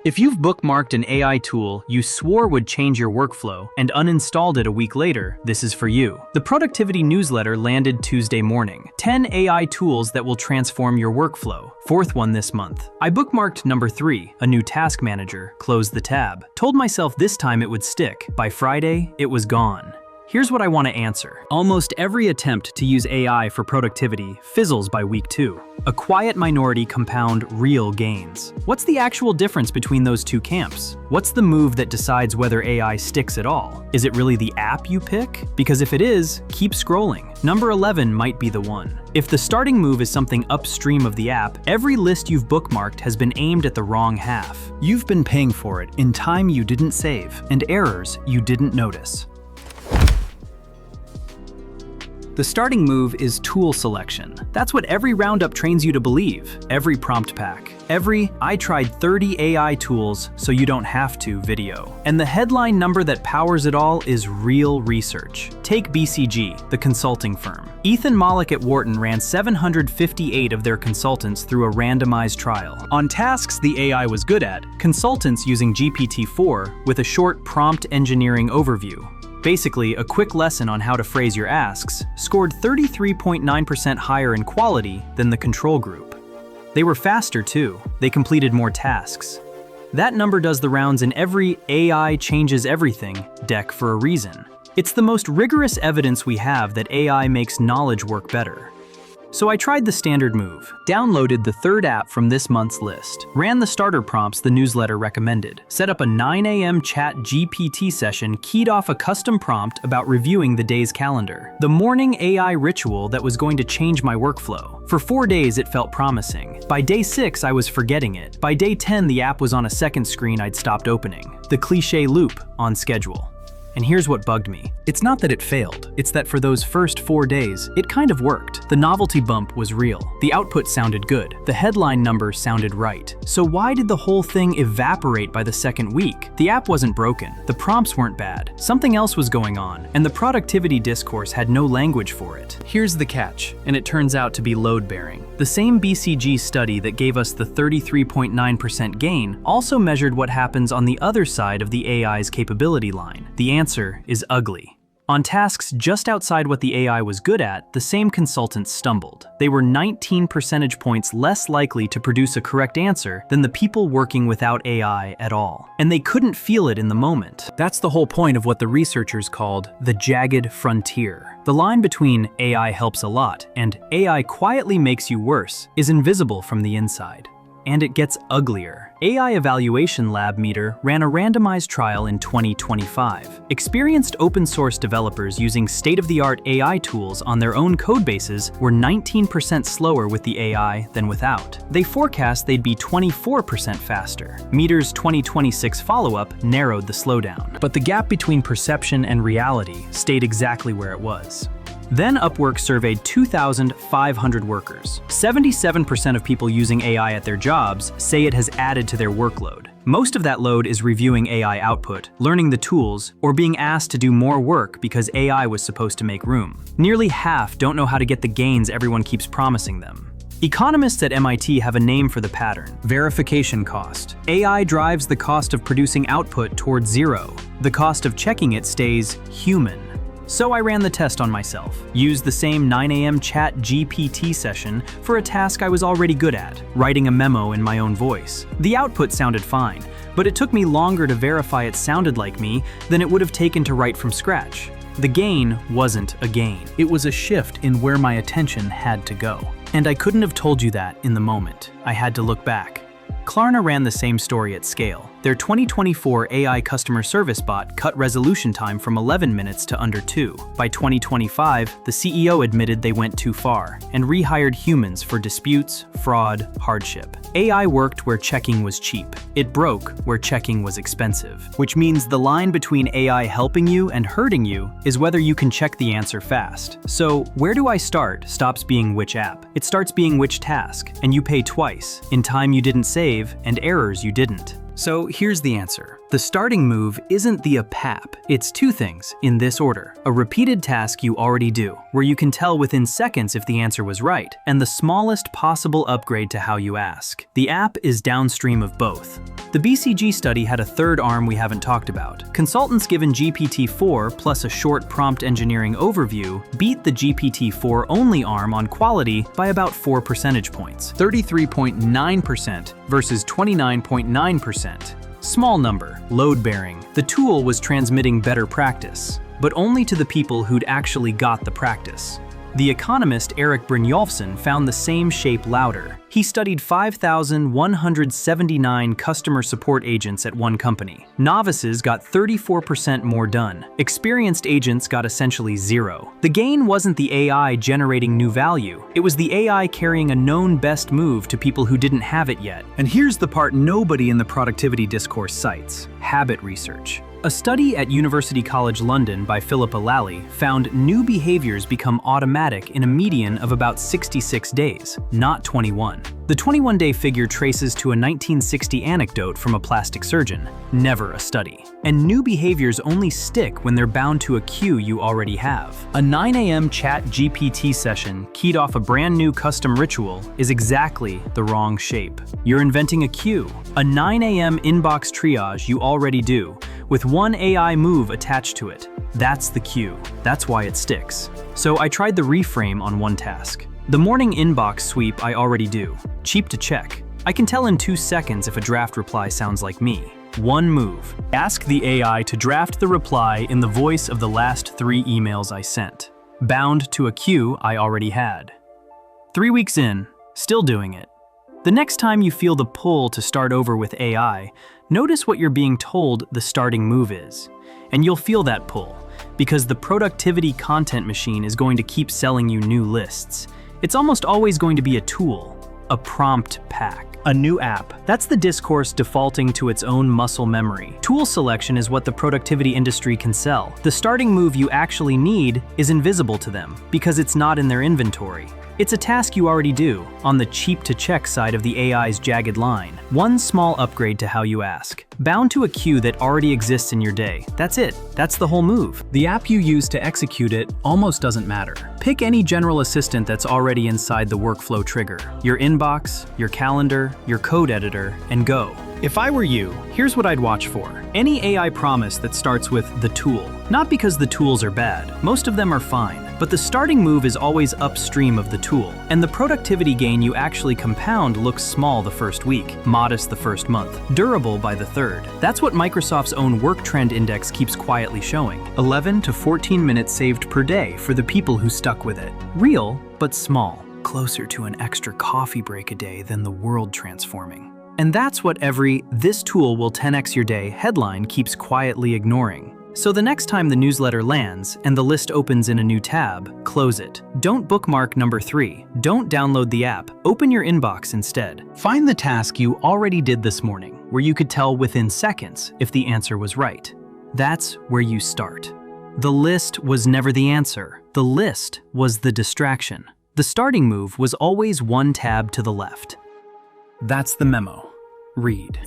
If you've bookmarked an AI tool you swore would change your workflow and uninstalled it a week later, this is for you. The productivity newsletter landed Tuesday morning. 10 AI tools that will transform your workflow. Fourth one this month. I bookmarked number 3, a new task manager, closed the tab. Told myself this time it would stick. By Friday, it was gone. Here's what I want to answer. Almost every attempt to use AI for productivity fizzles by week 2. A quiet minority compound real gains. What's the actual difference between those two camps? What's the move that decides whether AI sticks at all? Is it really the app you pick? Because if it is, keep scrolling. Number 11 might be the one. If the starting move is something upstream of the app, every list you've bookmarked has been aimed at the wrong half. You've been paying for it in time you didn't save and errors you didn't notice. The starting move is tool selection. That's what every roundup trains you to believe. Every prompt pack. Every "I tried 30 AI tools so you don't have to" video. And the headline number that powers it all is real research. Take BCG, the consulting firm. Ethan Mollick at Wharton ran 758 of their consultants through a randomized trial. On tasks the AI was good at, consultants using GPT-4 with a short prompt engineering overview. Basically, a quick lesson on how to phrase your asks, scored 33.9% higher in quality than the control group. They were faster too. They completed more tasks. That number does the rounds in every AI changes everything deck for a reason. It's the most rigorous evidence we have that AI makes knowledge work better. So I tried the standard move, downloaded the third app from this month's list, ran the starter prompts the newsletter recommended, set up a 9 a.m. chat GPT session, keyed off a custom prompt about reviewing the day's calendar. The morning AI ritual that was going to change my workflow. For 4 days it felt promising. By day 6 I was forgetting it. By day 10 the app was on a second screen I'd stopped opening. The cliché loop on schedule. And here's what bugged me. It's not that it failed, it's that for those first 4 days, it kind of worked. The novelty bump was real. The output sounded good. The headline number sounded right. So why did the whole thing evaporate by the second week? The app wasn't broken. The prompts weren't bad. Something else was going on, and the productivity discourse had no language for it. Here's the catch, and it turns out to be load-bearing. The same BCG study that gave us the 33.9% gain also measured what happens on the other side of the AI's capability line. The answer is ugly. On tasks just outside what the AI was good at, the same consultants stumbled. They were 19 percentage points less likely to produce a correct answer than the people working without AI at all. And they couldn't feel it in the moment. That's the whole point of what the researchers called the jagged frontier. The line between AI helps a lot and AI quietly makes you worse is invisible from the inside. And it gets uglier. AI Evaluation Lab METR ran a randomized trial in 2025. Experienced open-source developers using state-of-the-art AI tools on their own codebases were 19% slower with the AI than without. They forecast they'd be 24% faster. METR's 2026 follow-up narrowed the slowdown. But the gap between perception and reality stayed exactly where it was. Then Upwork surveyed 2,500 workers. 77% of people using AI at their jobs say it has added to their workload. Most of that load is reviewing AI output, learning the tools, or being asked to do more work because AI was supposed to make room. Nearly half don't know how to get the gains everyone keeps promising them. Economists at MIT have a name for the pattern: verification cost. AI drives the cost of producing output towards zero. The cost of checking it stays human. So I ran the test on myself, used the same 9 a.m. chat GPT session for a task I was already good at, writing a memo in my own voice. The output sounded fine, but it took me longer to verify it sounded like me than it would have taken to write from scratch. The gain wasn't a gain. It was a shift in where my attention had to go. And I couldn't have told you that in the moment. I had to look back. Klarna ran the same story at scale. Their 2024 AI customer service bot cut resolution time from 11 minutes to under 2. By 2025, the CEO admitted they went too far and rehired humans for disputes, fraud, hardship. AI worked where checking was cheap. It broke where checking was expensive. Which means the line between AI helping you and hurting you is whether you can check the answer fast. So where do I start stops being which app. It starts being which task, and you pay twice, in time you didn't save and errors you didn't. So here's the answer. The starting move isn't the APAP. It's two things, in this order. A repeated task you already do, where you can tell within seconds if the answer was right, and the smallest possible upgrade to how you ask. The app is downstream of both. The BCG study had a third arm we haven't talked about. Consultants given GPT-4 plus a short prompt engineering overview beat the GPT-4 only arm on quality by about 4 percentage points, 33.9% versus 29.9%. Small number, load-bearing. The tool was transmitting better practice, but only to the people who'd actually got the practice. The economist Brynjolfsson found the same shape louder. He studied 5,179 customer support agents at one company. Novices got 34% more done. Experienced agents got essentially zero. The gain wasn't the AI generating new value. It was the AI carrying a known best move to people who didn't have it yet. And here's the part nobody in the productivity discourse cites: habit research. A study at University College London by Philippa Lally found new behaviors become automatic in a median of about 66 days, not 21. The 21-day figure traces to a 1960 anecdote from a plastic surgeon, never a study. And new behaviors only stick when they're bound to a cue you already have. A 9 a.m. chat GPT session keyed off a brand new custom ritual is exactly the wrong shape. You're inventing a cue, a 9 a.m. inbox triage you already do, with one AI move attached to it. That's the cue. That's why it sticks. So I tried the reframe on one task. The morning inbox sweep I already do. Cheap to check. I can tell in 2 seconds if a draft reply sounds like me. One move. Ask the AI to draft the reply in the voice of the last 3 emails I sent. Bound to a cue I already had. 3 weeks in, still doing it. The next time you feel the pull to start over with AI, notice what you're being told the starting move is. And you'll feel that pull, because the productivity content machine is going to keep selling you new lists. It's almost always going to be a tool, a prompt pack. A new app. That's the discourse defaulting to its own muscle memory. Tool selection is what the productivity industry can sell. The starting move you actually need is invisible to them, because it's not in their inventory. It's a task you already do, on the cheap-to-check side of the AI's jagged line. One small upgrade to how you ask. Bound to a cue that already exists in your day. That's it. That's the whole move. The app you use to execute it almost doesn't matter. Pick any general assistant that's already inside the workflow trigger. Your inbox, your calendar, your code editor, and go. If I were you, here's what I'd watch for. Any AI promise that starts with the tool. Not because the tools are bad. Most of them are fine. But the starting move is always upstream of the tool. And the productivity gain you actually compound looks small the first week, modest the first month, durable by the third. That's what Microsoft's own Work Trend Index keeps quietly showing. 11 to 14 minutes saved per day for the people who stuck with it. Real, but small. Closer to an extra coffee break a day than the world transforming. And that's what every "this tool will 10x your day" headline keeps quietly ignoring. So the next time the newsletter lands and the list opens in a new tab, close it. Don't bookmark number 3. Don't download the app. Open your inbox instead. Find the task you already did this morning, where you could tell within seconds if the answer was right. That's where you start. The list was never the answer. The list was the distraction. The starting move was always one tab to the left. That's the memo. Read.